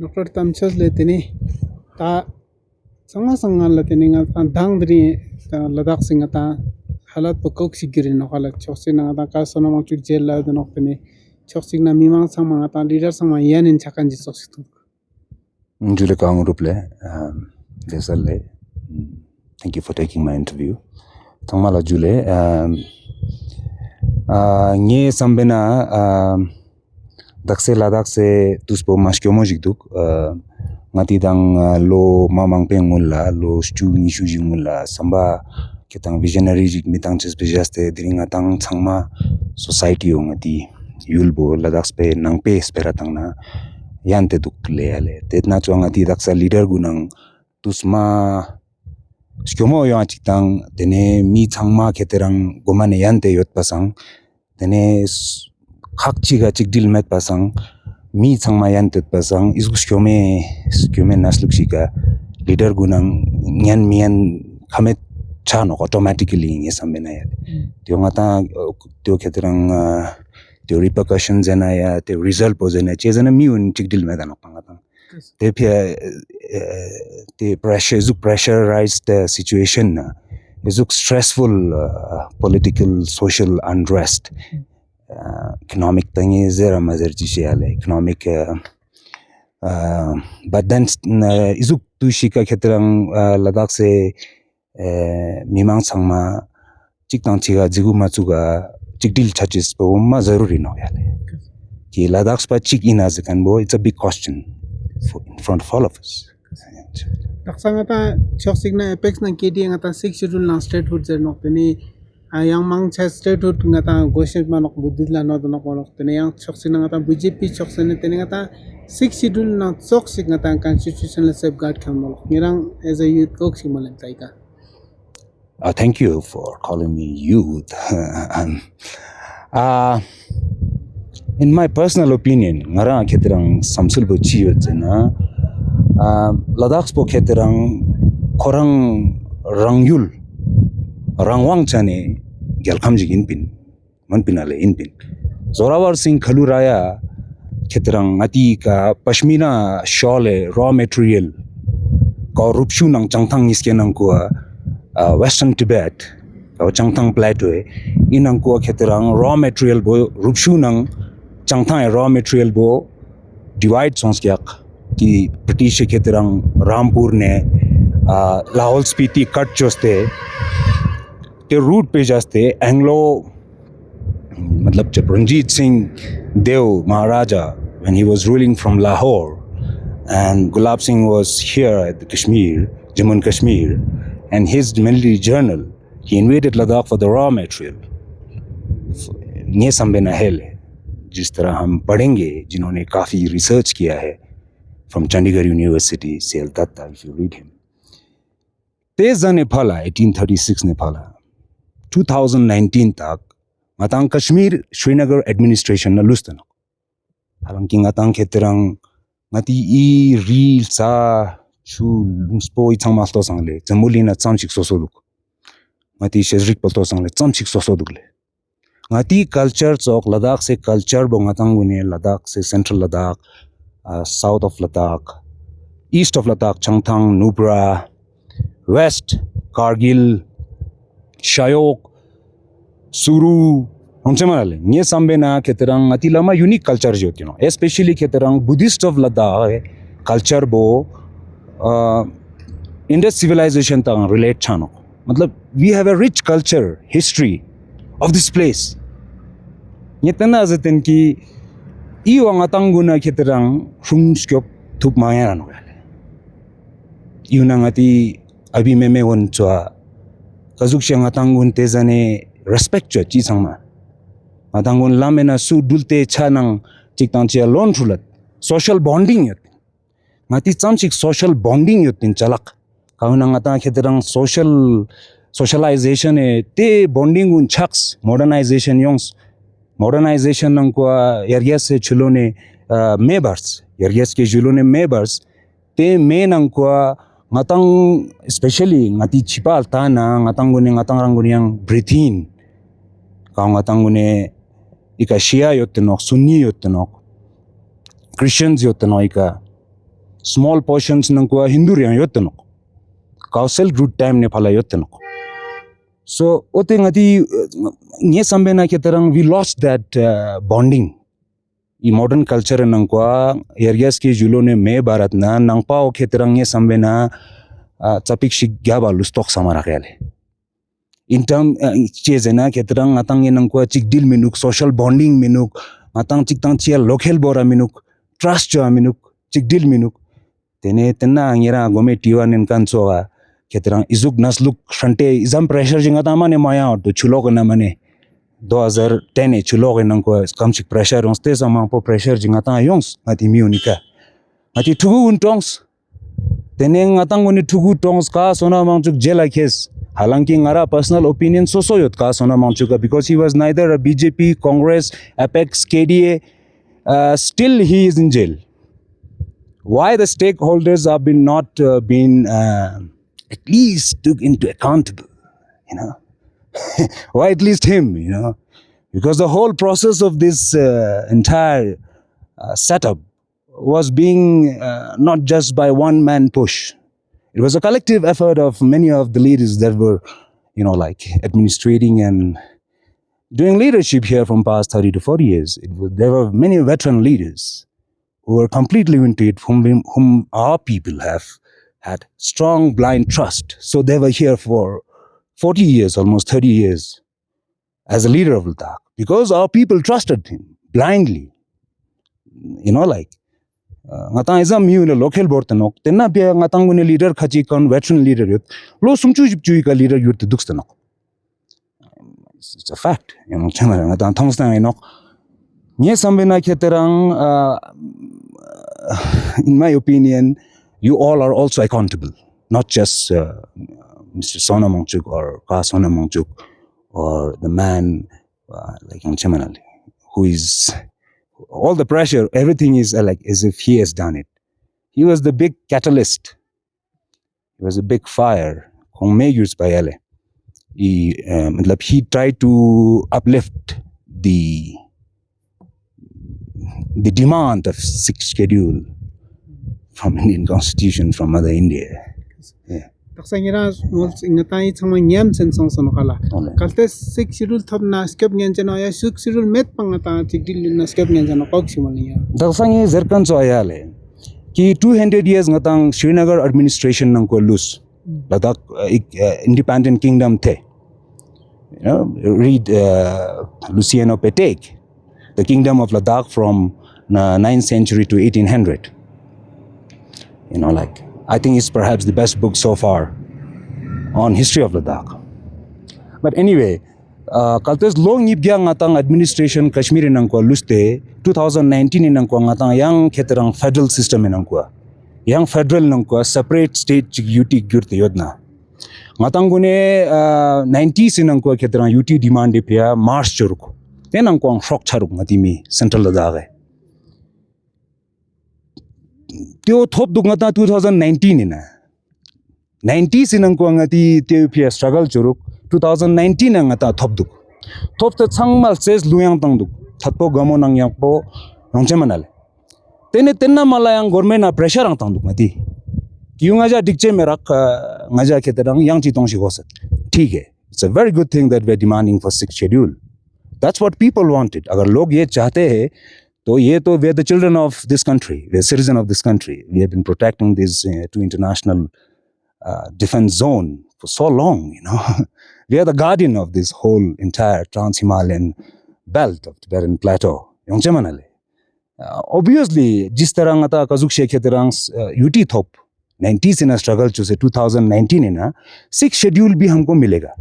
Dr. Tamchos le tini ta sanga le tini nga dang dri Ladakh singa ta halat pokok sigirin no kala choksi na ta ka sona ma chu jail la no tini choksi na mimang sama ta leader sama yan in chakan ji choksi tu Jule kang ruple desalle. Thank you for taking my interview. Tangmala Jule nye sambena dakse Ladakh se tuspo maskyo mojikduk ngati dang lo mamang pengulla lo stu ni shuji mulla samba ketang visionary jik mitang ches bejaste dringa tang changma society ngati yulbo Ladakh pe nangpe spera tangna yante duk le ale tetna chonga ti daksa leader gunang tusma skyomo yo achitang dene mi changma keterang gomane yante yot pasang dene khakchi ga chikdil met pasang mi changma yante pasang isgu skyome nasluk shika leader gunang nyan mian khamet chano automatically nge sambena ya tyo ngata tyo keterang the repercussions and the result was in a chezana miun chikdil medan pangata the pressurized situation is stressful political social unrest economic thing is there economic but then izuk tu shika khetrang Ladakh se mimang changma chiktang chiga jiguma chuga chikdil chachis po ma zaruri no yale ki Ladakh pa chik in as can bo it's a big question in front of all of us taksanga ta choksi na apex na kedi nga ta 6 schedule na statehood zer nok tini yang mang cha statehood nga ta goship manok budidla no do nok nok tini yang choksi na nga ta BJP choksi na tini nga ta 6 schedule na choksi nga ta constitutional safeguard khamol mirang as a youth koksi malen taika. Thank you for calling me youth. In my personal opinion, ngara khetrang samsul bo chi yojena Ladakh po khetrang korang rangyul rangwang chane gelkham jig inpin manpinale inpin Zorawar Singh Khaluraya khetrang ati ka pashmina shawl raw material ka rupshu nang changthang iske nang ko Western Tibet changthang plateau inang ko khetrang raw material bo rupshu nang changthang raw material bo divide sonskyak ki British khetrang Rampur ne Lahore Spiti cut choste the route pe jaste Anglo matlab Ranjit Singh Dev Maharaja when he was ruling from Lahore and Gulab Singh was here at the Kashmir Jammu and Kashmir and his military journal, he invaded Ladakh for the raw material. ये संबेना है जिस तरह हम पढ़ेंगे जिन्होंने काफी research किया है from Chandigarh University, Sel Datta, if you read him. Teza Nepala, 1836 Nepala, 2019 तक ngатang Kashmir Srinagar administration na lustan. Halanki ngатang keterang ngati I real sa chu lungspo I changmal to sangle jamulina chamchik sosoduk ngati shezrik polto sangle chamchik sosoduk le ngati culture chok Ladakh se culture bo ngatang gune Ladakh se central Ladakh south of Ladakh east of Ladakh Changthang Nubra west Kargil Shayok Suru onchemanale nye sambena keterang ngati lama unique culture jotino especially keterang Buddhist of Ladakh culture bo Indus civilization tang relate chano matlab we have a rich culture history of this place yetana zaten ki iwang atanguna keterang humskyop thup maya no iunang ati abi meme won chwa kazuk syang atangun tezane respect chwa chi sangma atangun lamena su dulte chanang chiktang chia lon thulat social bonding yet ngati chamchik social bonding yotin chalak kauna ngata kheterang socialization te bonding un chaks modernization yongs modernization nang ko areas se chulone members areas ke chulone members te me nang ko ngatang especially ngati chipal ta na ngatang gune ngatang rangune yang breathe in ka ngatang gune ika shia yotinok sunni yotinok Christians yotinok ika small portions nang kwa Hindu yang yotten kausel root time ne phala yotten so ote ngati nge sambe na keterang we lost that bonding i modern culture nang kwa areas ke julo ne me barat na nang pao keterang nge sambe na chapik shik gaba lustok samara kale in term chezena keterang atang nang kwa chik deal minuk social bonding minuk atang chik tang chia local bora minuk trust jo minuk chik deal minuk tene tenna ngira gome tiwan en kansoa keterang izuk nasluk shante izam pressure jinga ta mane maya to chulo kana mane 2010 chulo nang ko kamchik pressure on stes amang po pressure jinga ta yongs ati mi unika ati thugu untongs tene ngatang oni thugu tongs ka sona mangchuk jela case halanki ngara personal opinion so yot ka sona mangchuka because he was neither a BJP Congress Apex KDA still he is in jail. Why the stakeholders have been not been at least took into accountable, you know? Why at least him, you know? Because the whole process of this entire setup was being not just by one man push. It was a collective effort of many of the leaders that were, you know, like administrating and doing leadership here from past 30 to 40 years. There were many veteran leaders who were completely into it, whom our people have had strong blind trust. So they were here for 40 years, almost 30 years, as a leader of Ladakh, because our people trusted him blindly. You know, like, ngatang izam miu ne local board tanok, tenna pia ngatang gune leader khachi kon veteran leader yut, lo sumchu jipchui ka leader yut dux tanok. It's a fact. You know, ngatang thangstan inok. Nye sambena keterang, in my opinion, you all are also accountable, not just Mr. Sona Mangchuk or Ka Sona Mangchuk or the man like Chemanali, who is all the pressure, everything is like as if he has done it. He was the big catalyst. He was a big fire. He tried to uplift the demand of sixth schedule from Indian Constitution from Mother India. Yeah. Taksangira ingatay sama nyam sensong sono kala. Kalte six schedule thop na skep ngenjano ya six schedule met pangata tigdil na skep ngenjano kog simaniya. Taksangi zerkan so ayale ki 200 years ngatang Srinagar administration nang ko lose. Ladakh independent kingdom the. You know, read Luciano Petek, the kingdom of Ladakh from 9th century to 1800. You know, like, I think it's perhaps the best book so far on history of Ladakh. But anyway, kaltes long ibya ngatang administration Kashmir nang ko luste 2019 nang ko ngatang yang keterang federal system nang ko. Yang federal nang ko separate state UT gyurte yodna. Ngatang gune 90s nang ko keterang UT demand pya march churuk. Tenang ko ang shock charuk ngatimi central Ladakh. Teo thop duk ngata 2019 ina 90s inang ko ngati teo pia struggle churuk 2019 ngata thop duk thop ta changmal ses luyang tang duk thatpo gamo nang yang po nongche manal tenna mala yang government na pressure ang tang duk ngati kiunga ja dikche merak ngaja keterang yang chi tong shi gosat ठीक है it's a very good thing that we are demanding for sixth schedule. That's what people wanted. Agar log ye chahte hai तो ये तो we are the children of this country, we are citizens of this country. We have been protecting this two international defense zone for so long, you know. We are the guardian of this whole entire trans-Himalayan belt of Tibetan plateau. Obviously, जिस तरह ngata kazuk shekhe terang UT thop 90s in a struggle to say 2019 in a sixth schedule bhi humko milega,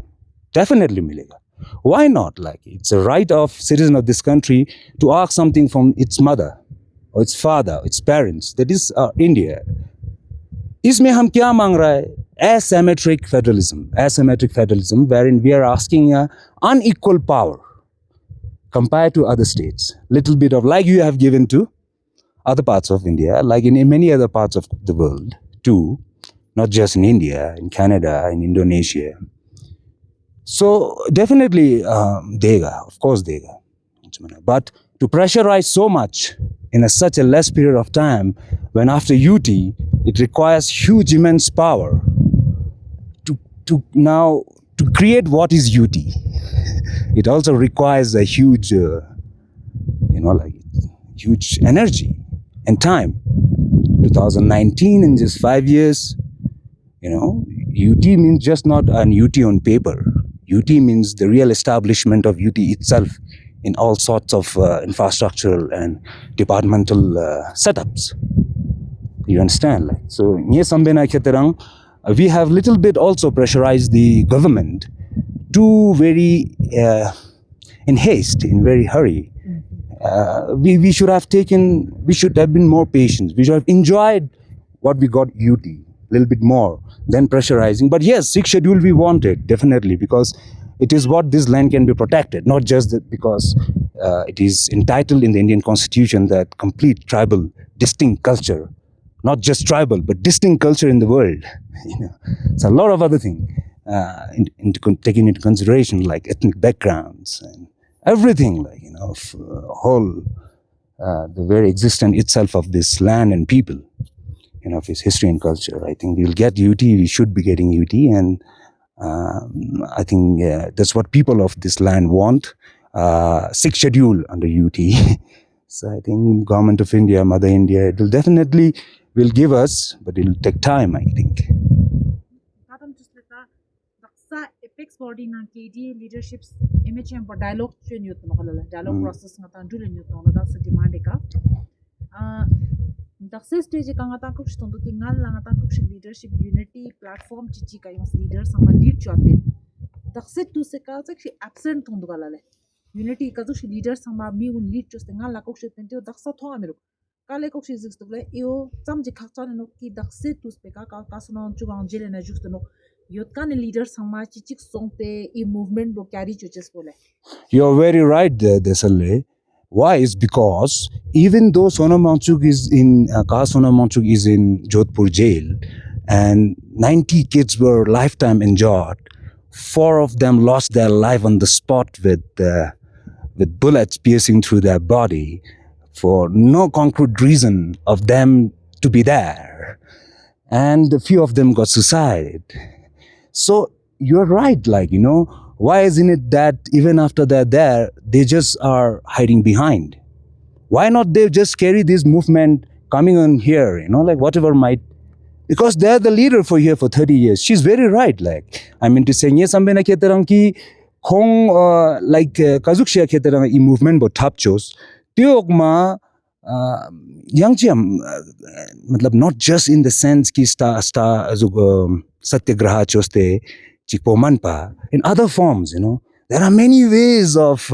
definitely milega. Why not? Like, it's a right of citizen of this country to ask something from its mother or its father, its parents, that is India. Isme hum kya mang rahe? Asymmetric federalism, wherein we are asking unequal power compared to other states. Little bit of like you have given to other parts of India, like in many other parts of the world too, not just in India, in Canada, in Indonesia. So definitely dega, of course dega. But to pressurize so much in such a less period of time, when after UT, it requires huge, immense power to create what is UT. It also requires a huge, huge energy and time. 2019, in just 5 years, UT means just not an UT on paper. UT means the real establishment of UT itself in all sorts of infrastructural and departmental setups. You understand? So, we have little bit also pressurized the government to very in haste, in very hurry. We should have been more patient. We should have enjoyed what we got UT a little bit more than pressurizing. But yes, 6th schedule we wanted, definitely, because it is what this land can be protected, not just because it is entitled in the Indian Constitution that complete tribal distinct culture, not just tribal, but distinct culture in the world. It's a lot of other things taken into consideration, like ethnic backgrounds and everything, the very existence itself of this land and people, of its history and culture. I think we'll get UT. We should be getting UT, and I think that's what people of this land want. 6th schedule under UT. So I think government of India, Mother India, it will definitely will give us, but it will take time, I think. Apex body na KD leaderships MHM for dialogue dialogue process nga tan dul nyut no da sa demand ka dakse stage ka nga ta ko shton ki ngal la nga ta ko leadership unity platform chichi ka yung leaders sama lead chapin dakse tu se ka sa absent thond gala le unity ka jo leaders sama mi un lead chos ngal la ko shten te daksa tho amero kale ko shi zix to le yo cham ji khak chan no ki dakse tu se ka sunon chu gang jele na just no Yotkan leaders sama chichik songte e movement bo carry chuches bole. You're very right there, Desalle. Why? Is because even though Sonam Wangchuk is in Sonam Wangchuk is in Jodhpur jail, and 90 kids were lifetime injured, 4 of them lost their life on the spot with bullets piercing through their body for no concrete reason of them to be there, and a few of them got suicided. So you're right, why isn't it that even after they're there, they just are hiding behind? Why not they just carry this movement coming on here, whatever might, because they're the leader for here for 30 years. She's very right, I mean to say, yes, I'm gonna get ki khong Kazuksha keterang I movement bo Tamchos, tiokma matlab not just in the sense ki satyagraha choste chikpomanpa, in other forms, there are many ways of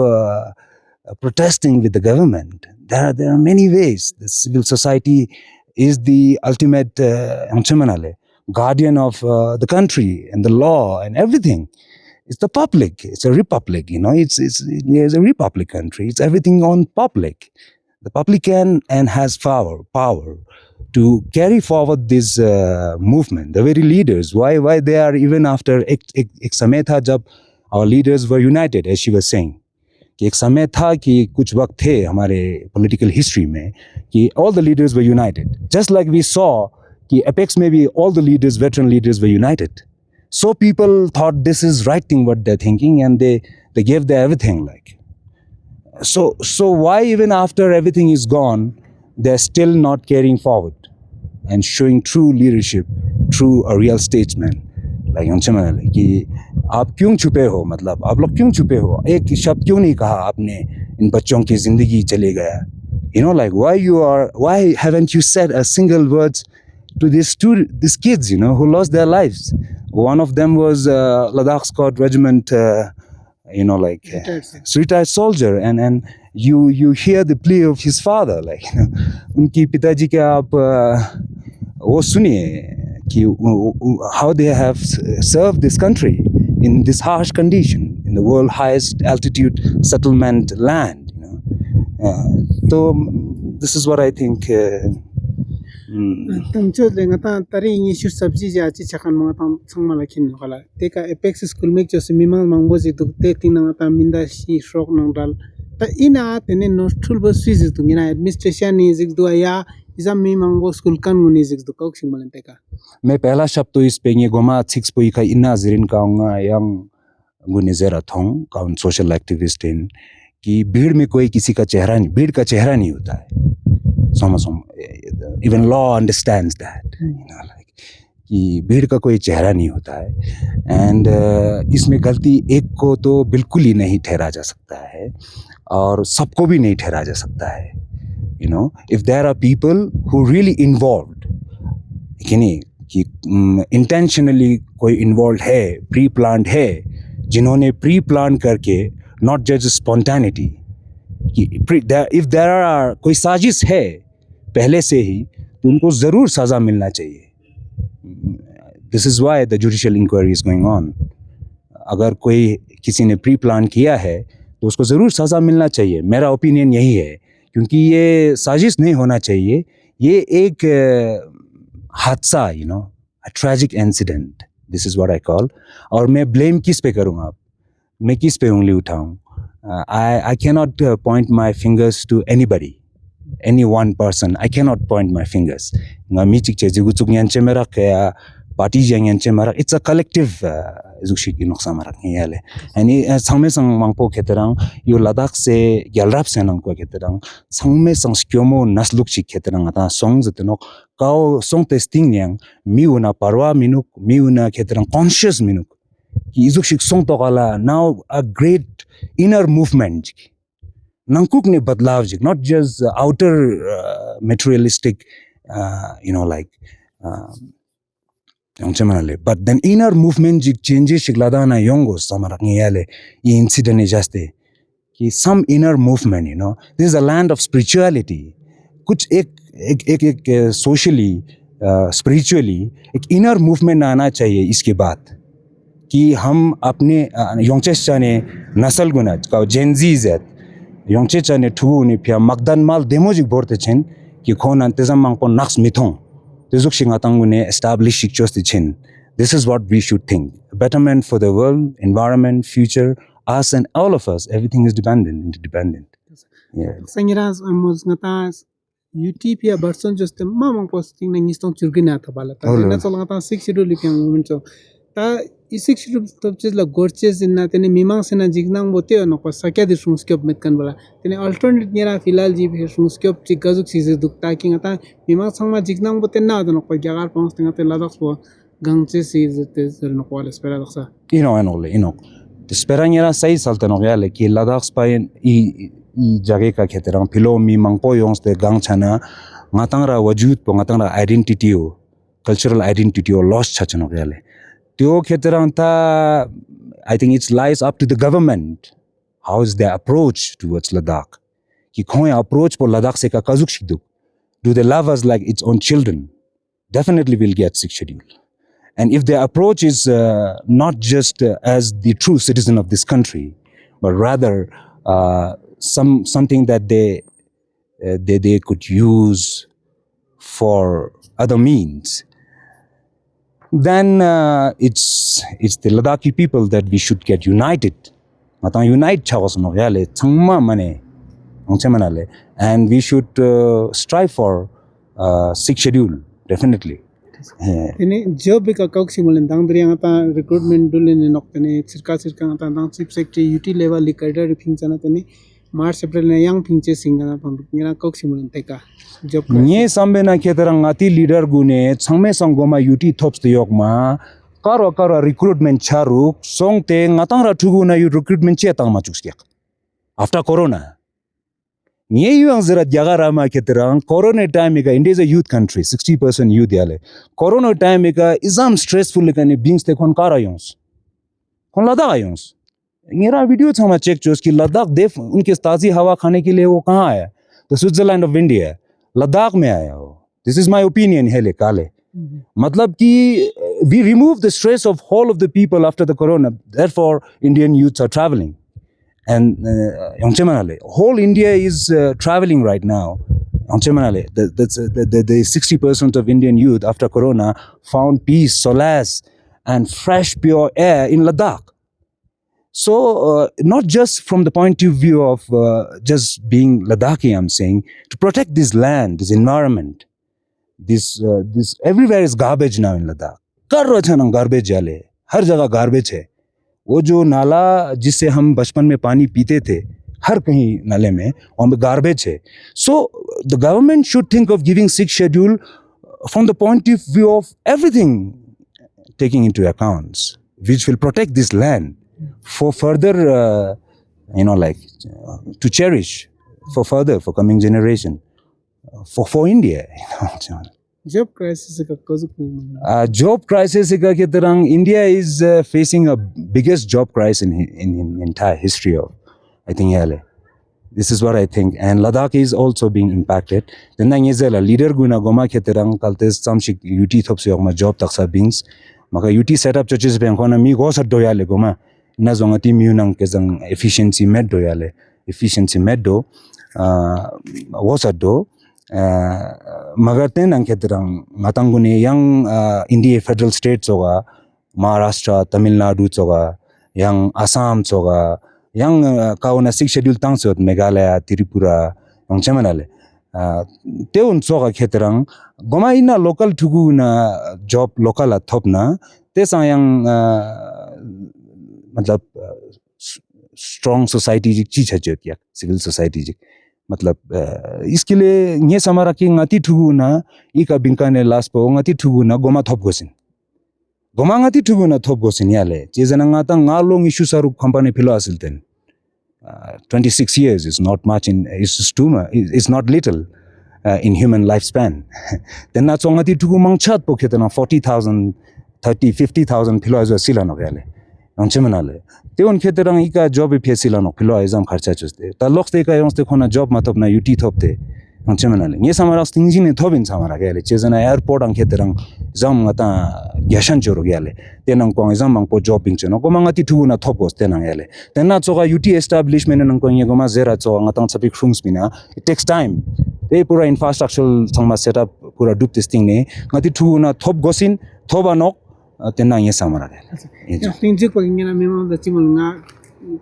protesting with the government. There are many ways. The civil society is the ultimate guardian of the country and the law and everything. It's the public. It's a republic, it's a republic country. It's everything on public. The public can and has power to carry forward this movement. The very leaders, why they are even after ek समय था जब our leaders were united, as she was saying. कि एक समय था कि कुछ वक्त थे हमारे political history में कि all the leaders were united. Just like we saw कि Apex में भी all the leaders, veteran leaders were united. So people thought this is right thing what they're thinking, and they gave their everything So why even after everything is gone, they're still not carrying forward and showing true leadership, true a real statesman, like Anchamanale, कि आप क्यों छुपे हो, मतलब आप लोग क्यों छुपे हो, एक शब्द क्यों नहीं कहा आपने इन बच्चों की जिंदगी चले गया, why haven't you said a single word to these kids, who lost their lives. One of them was Ladakh Scott Regiment, retired soldier, and you hear the plea of his father, उनकी पिताजी के आप वो सुनिए कि how they have served this country in this harsh condition in the world highest altitude settlement land, so this is what I think. Tamchos le ngata tari ingi shur sabji ja chi chakan mga tam sangma la kin kala teka Apex school mek jo simimang mangbo ji tu te tin ngata minda shi shrok nang dal ta ina tene nostul bo swiss tu ngina administration ni zik do ya izam mi mango school kan nguni zik do kauk simulan teka मैं पहला शब्द तो इस पेंगे Goma six पोई का इन्ना जिरिन काऊंगा young गुने जरा थोंग काउन सोशल एक्टिविस्ट इन कि भीड़ में कोई किसी का चेहरा नहीं, भीड़ का चेहरा नहीं होता है। समझ even law understands that, you know, like कि भीड़ का कोई चेहरा नहीं होता है। एंड इसमें गलती एक को तो बिल्कुल ही नहीं ठहरा जा सकता है और सबको भी नहीं ठहरा जा सकता है। You know, if there are people who really involved, कि नहीं कि इंटेंशनली कोई इन्वॉल्व है, प्री प्लान्ड है, जिन्होंने प्री प्लान करके, नॉट जस्ट स्पॉन्टेनिटी, कि इफ देयर आर कोई साजिश है पहले से ही तो उनको ज़रूर सज़ा मिलना चाहिए। This is why the judicial inquiry is going on. अगर कोई किसी ने प्री प्लान किया है तो उसको ज़रूर सज़ा मिलना चाहिए। मेरा ओपिनियन यही है, क्योंकि ये साजिश नहीं होना चाहिए, ये एक हादसा, you know, a tragic incident, this is what I call. और मैं ब्लेम किस पे करूँगा, अब मैं किस पे उंगली उठाऊँ? I cannot point my fingers to anybody, any one person. I cannot point my fingers. Ngami chikche jigu chuk nyanche mera kaya party jang nyanche mera. It's a collective zukshi ki noksa mera ngiyale. And sangme sang mangpo keterang yo Ladakh se gyalrap se nang ko keterang sangme sang skyomo nasluk chik keterang ata song zetenok kao song testing yang miuna parwa minuk miuna keterang conscious minuk. कि इजुक शिक्षों तो काला now a great inner movement नंकुक ने बदलाव जिक, not just outer materialistic you know, like but then inner movement जिक changes शिकलादा ना योंगो समारक नियाले ये incident जास्ते कि some inner movement, you know, this is a land of spirituality, कुछ एक socially spiritually एक inner movement आना चाहिए इसके बाद कि हम अपने योंगचेस चाने नस्ल गुना का जेनजीजेत योंगचे चाने ठुगु नि फिया मगदान माल डेमोजिक बोरते छेन कि खोन अंतेजम मांगपो नक्स मिथों तेजुक शिंगातांगु ने एस्टैब्लिश शिक्चोस ति छेन। This is what we should think, betterment for the world, environment, future, us and all of us, everything is interdependent. Yeah, sangiras amos ngata utopia person just mamang posting na ngistong churgina thabala ta na cholanga 6 schedule likyang muncho ta isik shuru tabches la gorches inna tene mimang sena jignang bote no ko sakya de sumskop metkan bala tene alternate nera filal ji bhe sumskop chikazuk size dukta ki ngata mimang sangma jignang bote na no ko jagar pons tinga te Ladakh bo gangche size te zer no ko espera daksa ino espera nera sai salta no yale ki Ladakh spain i jage ka kheterang philo mi mangpo yongs te gang chana ngatangra wajud po ngatangra identity o cultural identity o lost chachano yale त्यो क्षेत्रं ता I think it lies up to the government. How is their approach towards Ladakh? कि खोए approach for Ladakh से का कजुक शिदुक. Do they love us like its own children? Definitely will get 6th schedule. And if their approach is not just as the true citizen of this country, but rather something that they could use for other means, then it's the Ladakhi people that we should get united. Matang unite chawas no yale changma mane ngchemanale, and we should strive for 6th schedule definitely. ini job ka kauk simulen dang driang ta recruitment dulen nok tene sirka ta dang chief secretary UT level licader phingchana tene March April na yang phingche singana pang ngira kauk simulen teka job nye sambe na keterang ati leader gune changme sangoma UT thops de yokma karo recruitment charuk songte ngatangra thugu na recruitment che tang ma chuksyak after corona nye yung zara jagara ma keterang corona time ga India is a youth country, 60% youth yale corona time ga isam stressful ka ne beings te kon kara yons kon Ladakh yons मेरा video था मैं check चोस कि लद्दाख देख उनके ताज़ी हवा खाने के लिए वो कहाँ आया, तो स्विट्जरलैंड ऑफ इंडिया लद्दाख में आया वो। दिस इज माय ओपिनियन है ले काले मतलब कि we remove the stress of whole of the people after the corona, therefore Indian youths are travelling and योंगचेमनाले whole India is travelling right now. योंगचेमनाले the 60% of Indian youth after corona found peace, solace and fresh pure air in Ladakh. So not just from the point of view of just being Ladakhi, I'm saying, to protect this land, this environment, this everywhere is garbage now in Ladakh. कर रहे थे ना garbage जाले, हर जगह garbage है. वो जो नाला जिससे हम बचपन में पानी पीते थे, हर कहीं नाले में, वहाँ पे garbage है. So the government should think of giving sixth schedule from the point of view of everything taking into accounts, which will protect this land for further, to cherish for coming generation, for India. Job crisis ka Job crisis ka keterang India is facing a biggest job crisis in entire history of, I think, yale. This is what I think, and Ladakh is also being impacted. Then ngizela leader guna goma keterang kaltes samshik UT thopse ogma job taksa beings maka UT setup churches ben khona mi go sa doyale goma na zonga team yunang kezang efficiency med doyale efficiency med do was a do magaten ang keterang matangune yang India federal states oga Maharashtra Tamil Nadu choga yang Assam choga yang kauna sixth schedule tangsot Meghalaya Tripura ang chamanale teun choga keterang goma ina local thugu na job local athopna tesa yang मतलब strong society जी चीज है जो क्या civil society जी मतलब इसके लिए ये Samara की ngati thugu na ika binkane last po ngati thugu na goma thop gosin goma ngati thugu na thop gosin yale chezana ngata ngalong issue saru company philo asilten 26 years is not much is too much, it's not little in human lifespan. Then na ngati thugu mangchat po ketana 40,000 30 50,000 philo azo silano gale angchemanale teon kheterang ika job e phesila philo exam kharcha chuste ta lokte ka yongste khona job matop na UT thopte angchemanale nge samara stingji ne thobin samara gale chezana airport ang kheterang jam ngata yashan choro gale tenang ko exam mang po job ingcheno ko mangati thugu na thopos tenang gale tenna choga UT establishment nang ko ngoma zera cho ngatang chapik khungs bina it takes time they pura infrastructural thangma setup pura dup this thing ne ngati thugu na thop gosin thoba nok tenang ye samara gale Tinjik pagingina memang da chimul nga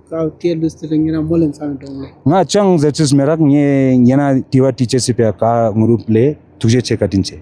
ka tiel duste ngina molen sang dong nga chang zechis merak nge yana tiwa teacher sipya ka ngurup le tuje che katinche